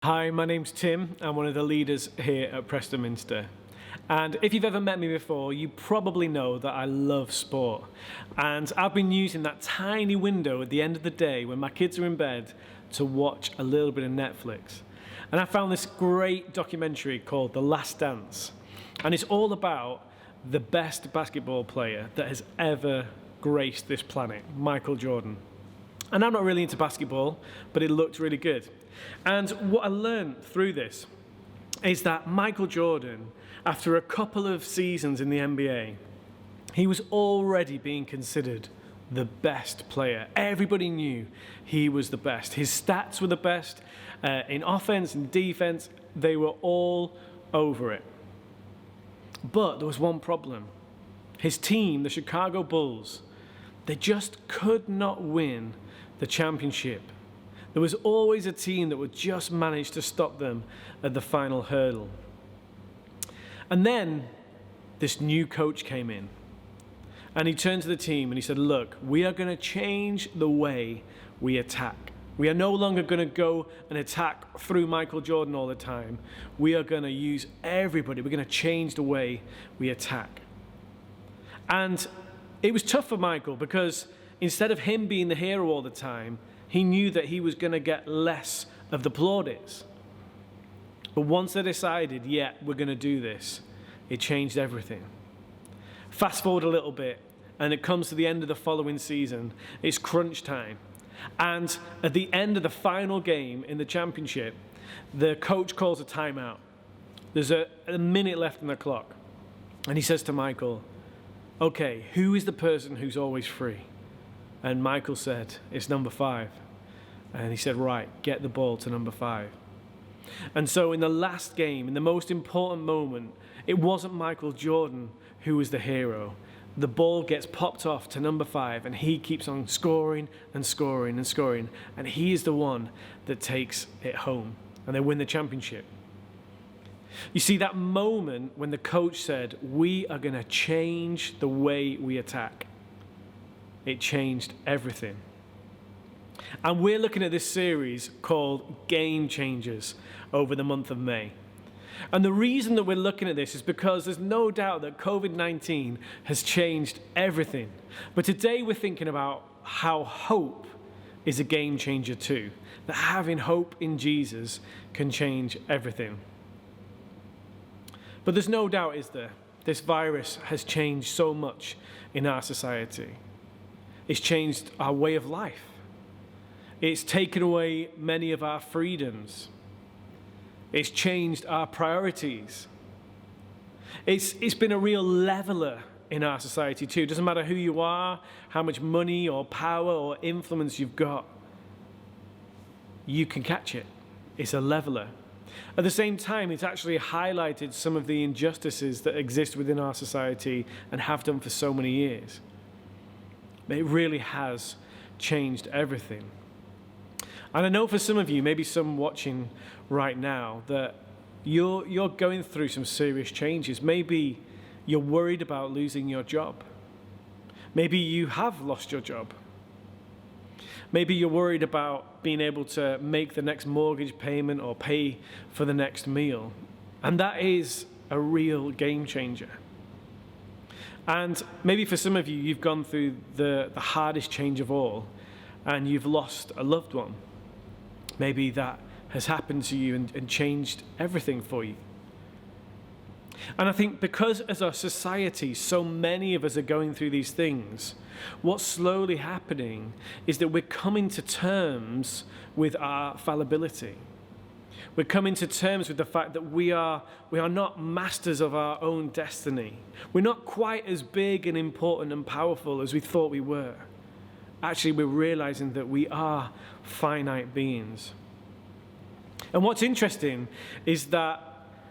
Hi, my name's Tim. I'm one of the leaders here at Preston Minster. And if you've ever met me before, you probably know that I love sport. And I've been using that tiny window at the end of the day when my kids are in bed to watch a little bit of Netflix. And I found this great documentary called The Last Dance. And it's all about the best basketball player that has ever graced this planet, Michael Jordan. And I'm not really into basketball, but it looked really good. And what I learned through this is that Michael Jordan, after a couple of seasons in the NBA, he was already being considered the best player. Everybody knew he was the best. His stats were the best. In offense and defense, they were all over it. But there was one problem. His team, the Chicago Bulls, they just could not win the championship. There was always a team that would just manage to stop them at the final hurdle. And then this new coach came in, and he turned to the team and he said, look, we are going to change the way we attack. We are no longer going to go and attack through Michael Jordan all the time. We are going to use everybody. We're going to change the way we attack. And it was tough for Michael because instead of him being the hero all the time, he knew that he was going to get less of the plaudits. But once they decided, yeah, we're going to do this, it changed everything. Fast forward a little bit, and it comes to the end of the following season. It's crunch time. And at the end of the final game in the championship, the coach calls a timeout. There's a minute left on the clock. And he says to Michael, okay, who is the person who's always free? And Michael said, it's number 5. And he said, right, get the ball to number 5. And so in the last game, in the most important moment, it wasn't Michael Jordan who was the hero. The ball gets popped off to number 5, and he keeps on scoring and scoring and scoring. And he is the one that takes it home, and they win the championship. You see, that moment when the coach said, we are going to change the way we attack, it changed everything. And we're looking at this series called Game Changers over the month of May. And the reason that we're looking at this is because there's no doubt that COVID-19 has changed everything. But today we're thinking about how hope is a game changer too. That having hope in Jesus can change everything. But there's no doubt, is there? This virus has changed so much in our society. It's changed our way of life. It's taken away many of our freedoms. It's changed our priorities. It's been a real leveler in our society too. It doesn't matter who you are, how much money or power or influence you've got, you can catch it. It's a leveler. At the same time, it's actually highlighted some of the injustices that exist within our society and have done for so many years. It really has changed everything. And I know for some of you, maybe some watching right now, that you're going through some serious changes. Maybe you're worried about losing your job. Maybe you have lost your job. Maybe you're worried about being able to make the next mortgage payment or pay for the next meal. And that is a real game changer. And maybe for some of you, you've gone through the hardest change of all, and you've lost a loved one. Maybe that has happened to you and changed everything for you. And I think because as a society, so many of us are going through these things, what's slowly happening is that we're coming to terms with our fallibility. We're coming to terms with the fact that we are not masters of our own destiny. We're not quite as big and important and powerful as we thought we were. Actually, we're realizing that we are finite beings. And what's interesting is that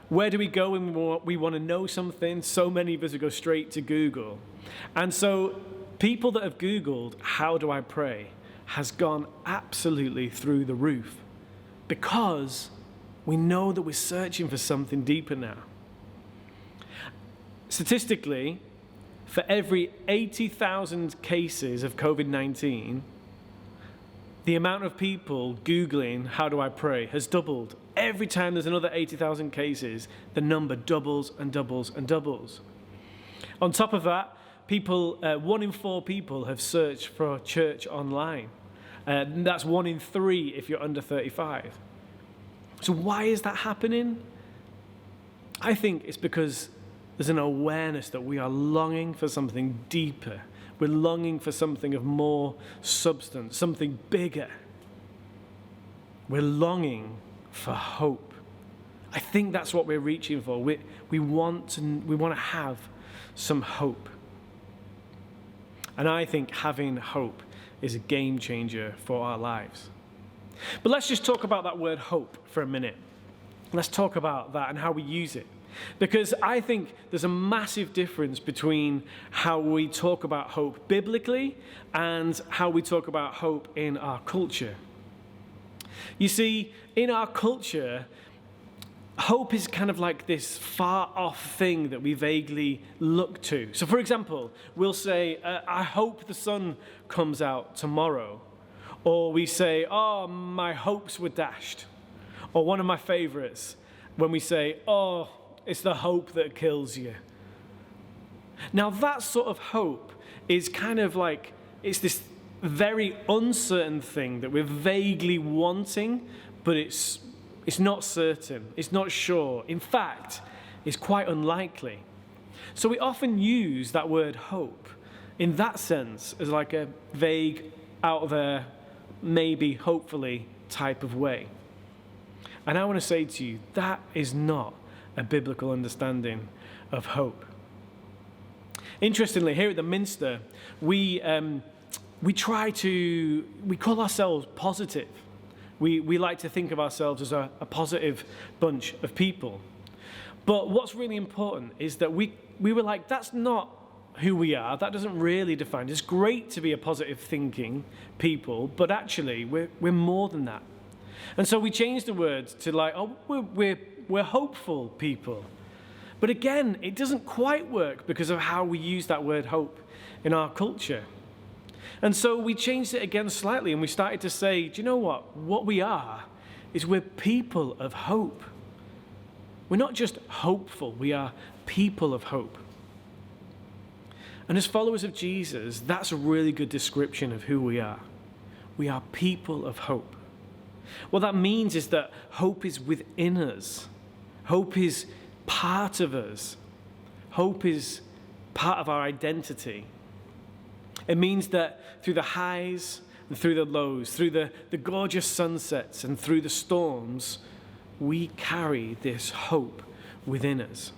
where do we go when we want to know something? So many of us go straight to Google. And so people that have Googled, how do I pray, has gone absolutely through the roof because we know that we're searching for something deeper now. Statistically, for every 80,000 cases of COVID-19, The amount of people Googling, how do I pray, has doubled. Every time there's another 80,000 cases, the number doubles and doubles and doubles. On top of that, 1 in 4 people have searched for church online. That's 1 in 3 if you're under 35. So why is that happening? I think it's because there's an awareness that we are longing for something deeper. We're longing for something of more substance, something bigger. We're longing for hope. I think that's what we're reaching for. We want to have some hope. And I think having hope is a game changer for our lives. But let's just talk about that word hope for a minute. Let's talk about that and how we use it. Because I think there's a massive difference between how we talk about hope biblically and how we talk about hope in our culture. You see, in our culture, hope is kind of like this far-off thing that we vaguely look to. So, for example, we'll say, I hope the sun comes out tomorrow. Or we say, oh, my hopes were dashed. Or one of my favorites, when we say, oh, it's the hope that kills you. Now, that sort of hope is kind of like, it's this very uncertain thing that we're vaguely wanting, but it's not certain, it's not sure. In fact, it's quite unlikely. So we often use that word hope in that sense as like a vague, out there, maybe, hopefully type of way. And I want to say to you, that is not a biblical understanding of hope. Interestingly, here at the Minster, we call ourselves positive. We like to think of ourselves as a positive bunch of people. But what's really important is that we were like, that's not who we are. That doesn't really define. It's great to be a positive thinking people, but actually we're more than that. And so we changed the words to like, oh, we're hopeful people. But again, it doesn't quite work because of how we use that word hope in our culture. And so we changed it again slightly, and we started to say, do you know what? What we are is we're people of hope. We're not just hopeful, we are people of hope. And as followers of Jesus, that's a really good description of who we are. We are people of hope. What that means is that hope is within us. Hope is part of us. Hope is part of our identity. It means that through the highs and through the lows, through the gorgeous sunsets and through the storms, we carry this hope within us.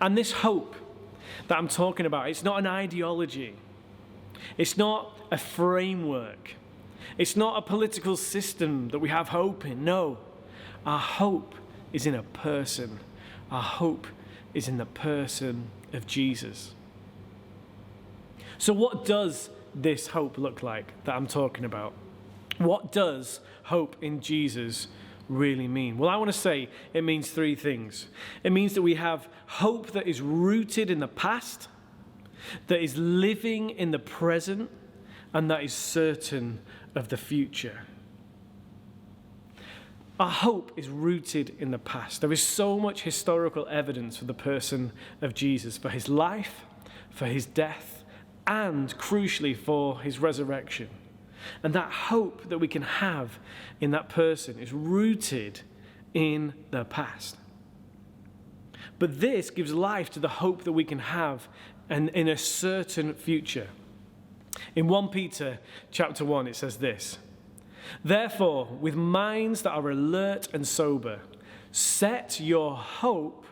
And this hope that I'm talking about, it's not an ideology. It's not a framework. It's not a political system that we have hope in. No, our hope is in a person. Our hope is in the person of Jesus. So what does this hope look like that I'm talking about? What does hope in Jesus really mean? Well, I want to say it means 3 things. It means that we have hope that is rooted in the past, that is living in the present, and that is certain of the future. Our hope is rooted in the past. There is so much historical evidence for the person of Jesus, for his life, for his death, and crucially for his resurrection. And that hope that we can have in that person is rooted in the past. But this gives life to the hope that we can have in a certain future. In 1 Peter chapter 1, it says this: "Therefore, with minds that are alert and sober, set your hope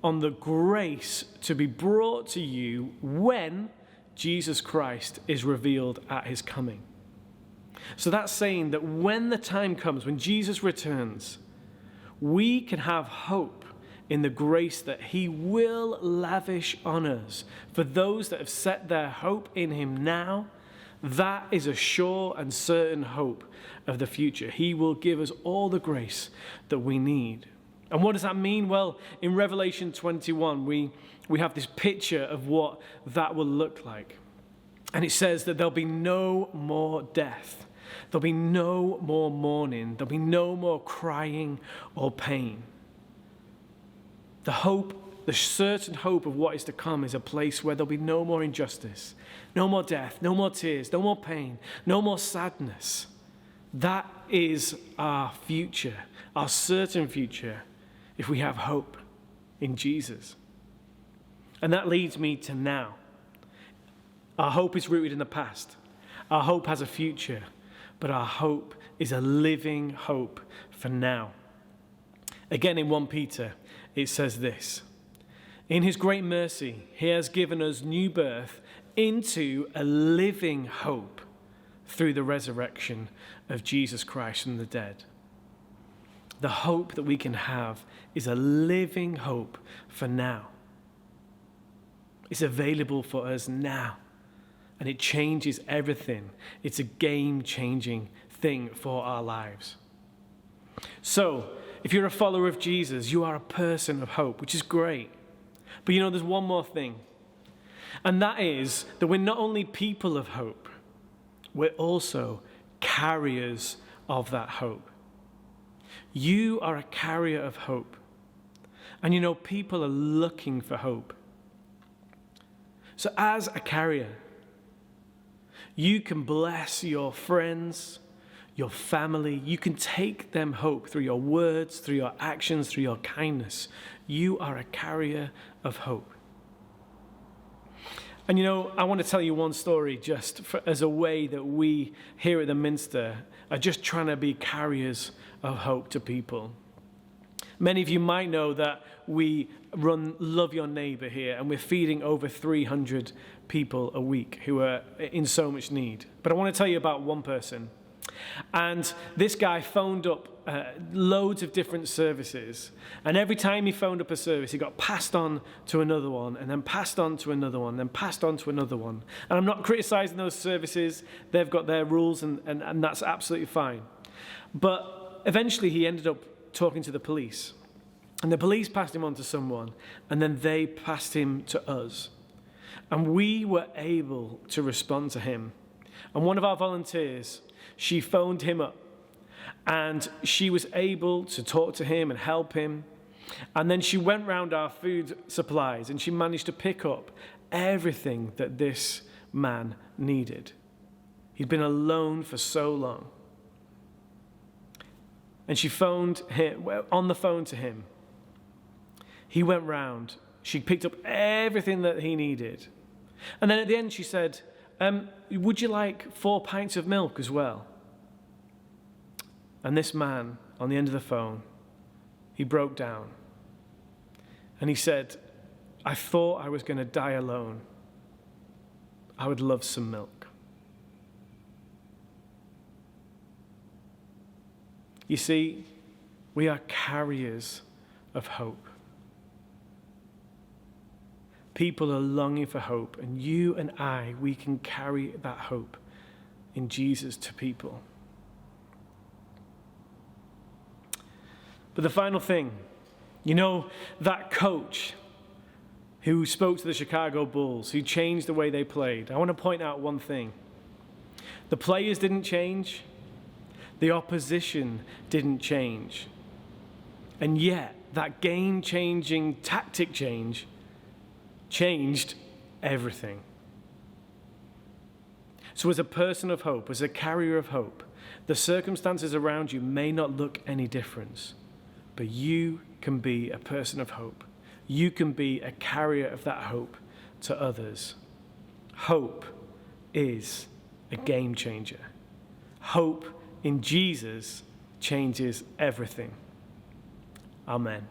on the grace to be brought to you when Jesus Christ is revealed at his coming." So that's saying that when the time comes, when Jesus returns, we can have hope in the grace that he will lavish on us. For those that have set their hope in him now, that is a sure and certain hope of the future. He will give us all the grace that we need. And what does that mean? Well, in Revelation 21, we have this picture of what that will look like. And it says that there'll be no more death. There'll be no more mourning. There'll be no more crying or pain. The hope, the certain hope of what is to come is a place where there'll be no more injustice, no more death, no more tears, no more pain, no more sadness. That is our future, our certain future, if we have hope in Jesus. And that leads me to now. Our hope is rooted in the past. Our hope has a future, but our hope is a living hope for now. Again, in 1 Peter, it says this: in his great mercy, he has given us new birth into a living hope through the resurrection of Jesus Christ from the dead. The hope that we can have is a living hope for now. It's available for us now, and it changes everything. It's a game-changing thing for our lives. So, if you're a follower of Jesus, you are a person of hope, which is great. But there's one more thing, and that is that we're not only people of hope, we're also carriers of that hope. You are a carrier of hope. And people are looking for hope. So as a carrier, you can bless your friends, your family. You can take them hope through your words, through your actions, through your kindness. You are a carrier of hope. And I want to tell you one story just as a way that we here at the Minster are just trying to be carriers of hope to people. Many of you might know that we run Love Your Neighbour here, and we're feeding over 300 people a week who are in so much need. But I want to tell you about one person. And this guy phoned up loads of different services. And every time he phoned up a service, he got passed on to another one, and then passed on to another one, then passed on to another one. And I'm not criticizing those services. They've got their rules, and that's absolutely fine. But eventually he ended up talking to the police. And the police passed him on to someone, and then they passed him to us. And we were able to respond to him. And one of our volunteers, she phoned him up, and she was able to talk to him and help him. And then she went round our food supplies, and she managed to pick up everything that this man needed. He'd been alone for so long. And she phoned him, on the phone to him. He went round. She picked up everything that he needed. And then at the end she said, would you like 4 pints of milk as well? And this man on the end of the phone, he broke down. And he said, I thought I was going to die alone. I would love some milk. You see, we are carriers of hope. People are longing for hope, and you and I, we can carry that hope in Jesus to people. But the final thing, that coach who spoke to the Chicago Bulls, who changed the way they played, I want to point out one thing. The players didn't change. The opposition didn't change. And yet, that game-changing tactic change changed everything. So as a person of hope, as a carrier of hope, the circumstances around you may not look any different, but you can be a person of hope. You can be a carrier of that hope to others. Hope is a game changer. Hope in Jesus changes everything. Amen.